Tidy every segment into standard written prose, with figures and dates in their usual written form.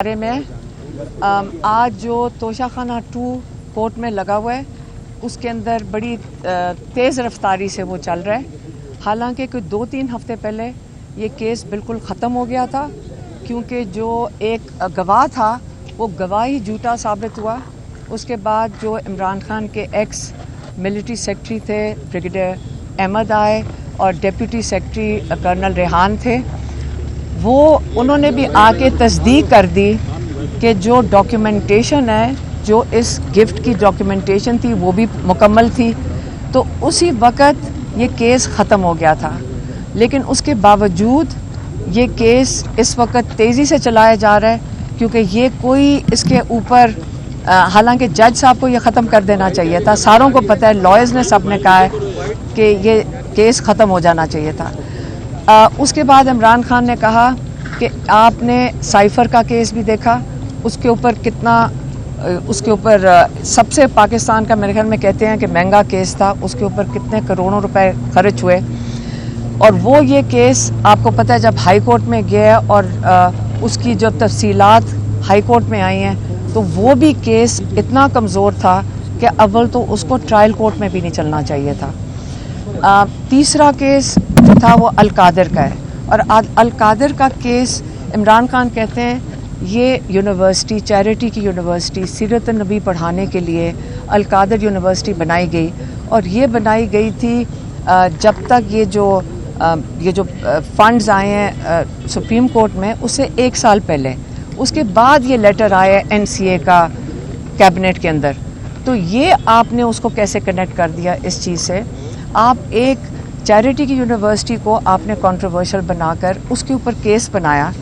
बारे में आज जो तोशाखाना 2 कोर्ट में लगा हुआ है उसके अंदर बड़ी तेज़ रफ्तारी से वो चल रहा है। हालांकि कोई 2-3 हफ्ते पहले ये केस बिल्कुल ख़त्म हो गया था, क्योंकि जो एक गवाह था वो गवाह ही झूठा साबित हुआ। उसके बाद जो इमरान खान के एक्स मिलिट्री सेक्रेटरी थे ब्रिगेडियर अहमद आए और डिप्टी सेक्रेटरी कर्नल रेहान थे, वो उन्होंने भी आके तस्दीक कर दी कि जो डॉक्यूमेंटेशन है, जो इस गिफ्ट की डॉक्यूमेंटेशन थी वो भी मुकम्मल थी। तो उसी वक्त ये केस ख़त्म हो गया था, लेकिन उसके बावजूद ये केस इस वक्त तेज़ी से चलाया जा रहा है, क्योंकि ये कोई इसके ऊपर हालांकि जज साहब को ये ख़त्म कर देना चाहिए था। सारों को पता है, लॉयर्स ने सब ने कहा है कि ये केस ख़त्म हो जाना चाहिए था। उसके बाद इमरान खान ने कहा कि आपने साइफ़र का केस भी देखा, उसके ऊपर कितना उसके ऊपर सबसे पाकिस्तान का मेरे ख्याल में कहते हैं कि महंगा केस था, उसके ऊपर कितने करोड़ों रुपए खर्च हुए। और वो ये केस आपको पता है जब हाई कोर्ट में गया और उसकी जो तफसीलात हाई कोर्ट में आई हैं, तो वो भी केस इतना कमज़ोर था कि अव्वल तो उसको ट्रायल कोर्ट में भी नहीं चलना चाहिए था। तीसरा केस जो था वो अल-कादिर का है, और अल-कादिर का केस इमरान खान कहते हैं ये यूनिवर्सिटी, चैरिटी की यूनिवर्सिटी, सीरत नबी पढ़ाने के लिए अल-कादिर यूनिवर्सिटी बनाई गई, और ये बनाई गई थी जब तक ये जो फंड्स आए हैं सुप्रीम कोर्ट में उससे 1 साल पहले। उसके बाद ये लेटर आया NCA का कैबिनेट के अंदर। तो ये आपने उसको कैसे कनेक्ट कर दिया इस चीज़ से? आप एक चैरिटी की यूनिवर्सिटी को आपने कंट्रोवर्शियल बनाकर उसके ऊपर केस बनाया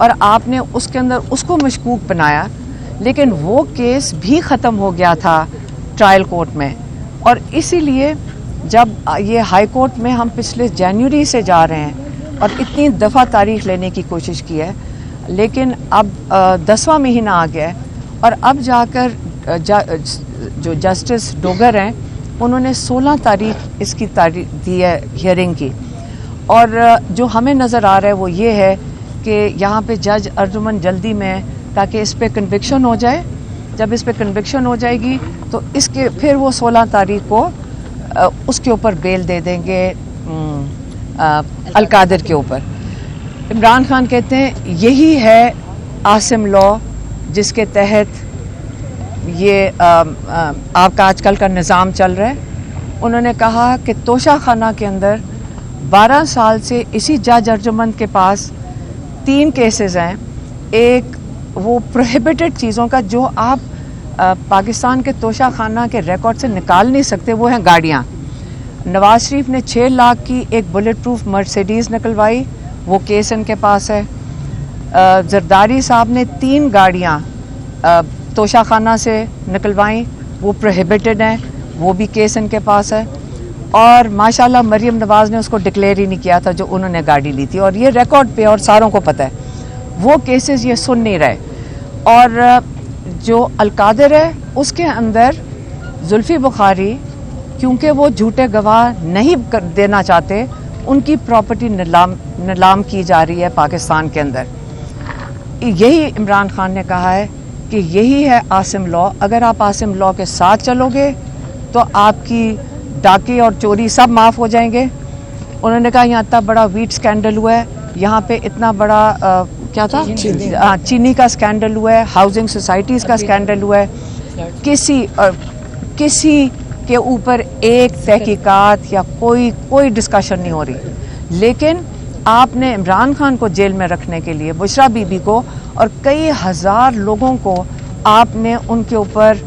और आपने उसके अंदर उसको मशकूक बनाया, लेकिन वो केस भी ख़त्म हो गया था ट्रायल कोर्ट में। और इसीलिए जब ये हाई कोर्ट में हम पिछले जनवरी से जा रहे हैं और इतनी दफ़ा तारीख लेने की कोशिश की है, लेकिन अब 10वां महीना आ गया है, और अब जाकर जो जस्टिस डोगर हैं उन्होंने 16 तारीख इसकी तारीख दी है हियरिंग की। और जो हमें नज़र आ रहा है वो ये है कि यहाँ पे जज अर्जुमन जल्दी में, ताकि इस पे कन्विक्शन हो जाए। जब इस पे कन्विक्शन हो जाएगी तो इसके फिर वो 16 तारीख को उसके ऊपर बेल दे देंगे अल-कादिर के ऊपर। इमरान खान कहते हैं यही है आसिम लॉ, जिसके तहत ये आपका आजकल का निज़ाम चल रहा है। उन्होंने कहा कि तोशाखाना के अंदर 12 साल से इसी जज अर्जुमन के पास 3 केसेस हैं। एक वो प्रोहिबिटेड चीज़ों का जो आप पाकिस्तान के तोशाखाना के रिकॉर्ड से निकाल नहीं सकते, वो हैं गाड़ियाँ। नवाज शरीफ ने 6 लाख की एक बुलेट प्रूफ मर्सिडीज़ निकलवाई, वो केस इनके पास है। जरदारी साहब ने 3 गाड़ियाँ तोशाखाना से निकलवाई, वो प्रोहिबिटेड हैं, वो भी केस इनके पास है। और माशाल्लाह मरीम नवाज़ ने उसको डिक्लेयर ही नहीं किया था जो उन्होंने गाड़ी ली थी, और ये रिकॉर्ड पे और सारों को पता है। वो केसेस ये सुन नहीं रहे। और जो अल-कादिर है उसके अंदर जुल्फी बुखारी, क्योंकि वो झूठे गवाह नहीं देना चाहते, उनकी प्रॉपर्टी नीलाम की जा रही है पाकिस्तान के अंदर। यही इमरान खान ने कहा है कि यही है आसिम लॉ। अगर आप आसिम लॉ के साथ चलोगे तो आपकी डाके और चोरी सब माफ़ हो जाएंगे। उन्होंने कहा यहाँ इतना बड़ा वीट स्कैंडल हुआ है, यहाँ पे इतना बड़ा क्या था चीनी का स्कैंडल हुआ है, हाउसिंग सोसाइटीज़ का स्कैंडल हुआ है, किसी के ऊपर एक तहकीकात या कोई डिस्कशन नहीं हो रही। लेकिन आपने इमरान खान को जेल में रखने के लिए, बुशरा बीबी को और कई हज़ार लोगों को आपने उनके ऊपर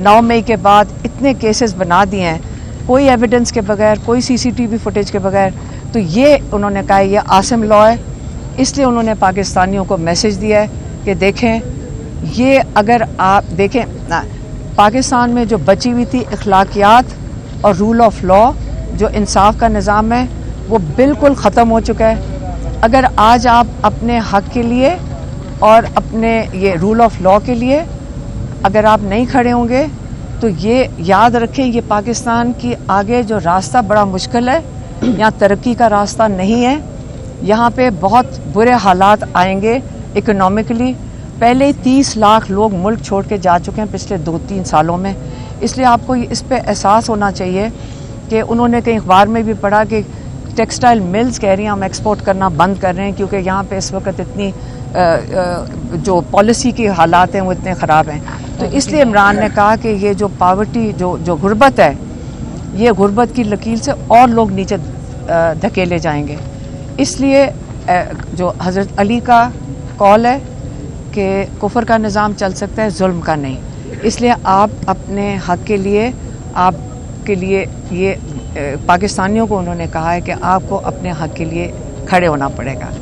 9 मई के बाद इतने केसेस बना दिए हैं, कोई एविडेंस के बगैर, कोई CCTV फुटेज के बगैर। तो ये उन्होंने कहा ये आसिम लॉ है। इसलिए उन्होंने पाकिस्तानियों को मैसेज दिया है कि देखें, ये अगर आप देखें पाकिस्तान में जो बची हुई थी अखलाकियात और रूल ऑफ लॉ, जो इंसाफ का निज़ाम है, वो बिल्कुल ख़त्म हो चुका है। अगर आज आप अपने हक़ के लिए और अपने ये रूल ऑफ लॉ के लिए अगर आप नहीं खड़े होंगे तो ये याद रखें, ये पाकिस्तान की आगे जो रास्ता बड़ा मुश्किल है। यहाँ तरक्की का रास्ता नहीं है, यहाँ पे बहुत बुरे हालात आएंगे इकोनॉमिकली, پہلے 30 لاکھ لوگ ملک چھوڑ کے جا چکے ہیں پچھلے 2-3 سالوں میں. اس لیے آپ کو اس پہ احساس ہونا چاہیے کہ انہوں نے کہیں اخبار میں بھی پڑھا کہ ٹیکسٹائل ملز کہہ رہی ہیں ہم ایکسپورٹ کرنا بند کر رہے ہیں کیونکہ یہاں پہ اس وقت اتنی جو پالیسی کے حالات ہیں وہ اتنے خراب ہیں. تو اس لیے عمران نے کہا کہ یہ جو پاورٹی جو غربت ہے یہ غربت کی لکیر سے اور لوگ نیچے دھکیلے جائیں گے. اس لیے جو حضرت علی کا قول ہے کہ کفر کا نظام چل سکتا ہے ظلم کا نہیں. اس لیے آپ اپنے حق کے لیے یہ پاکستانیوں کو انہوں نے کہا ہے کہ آپ کو اپنے حق کے لیے کھڑے ہونا پڑے گا.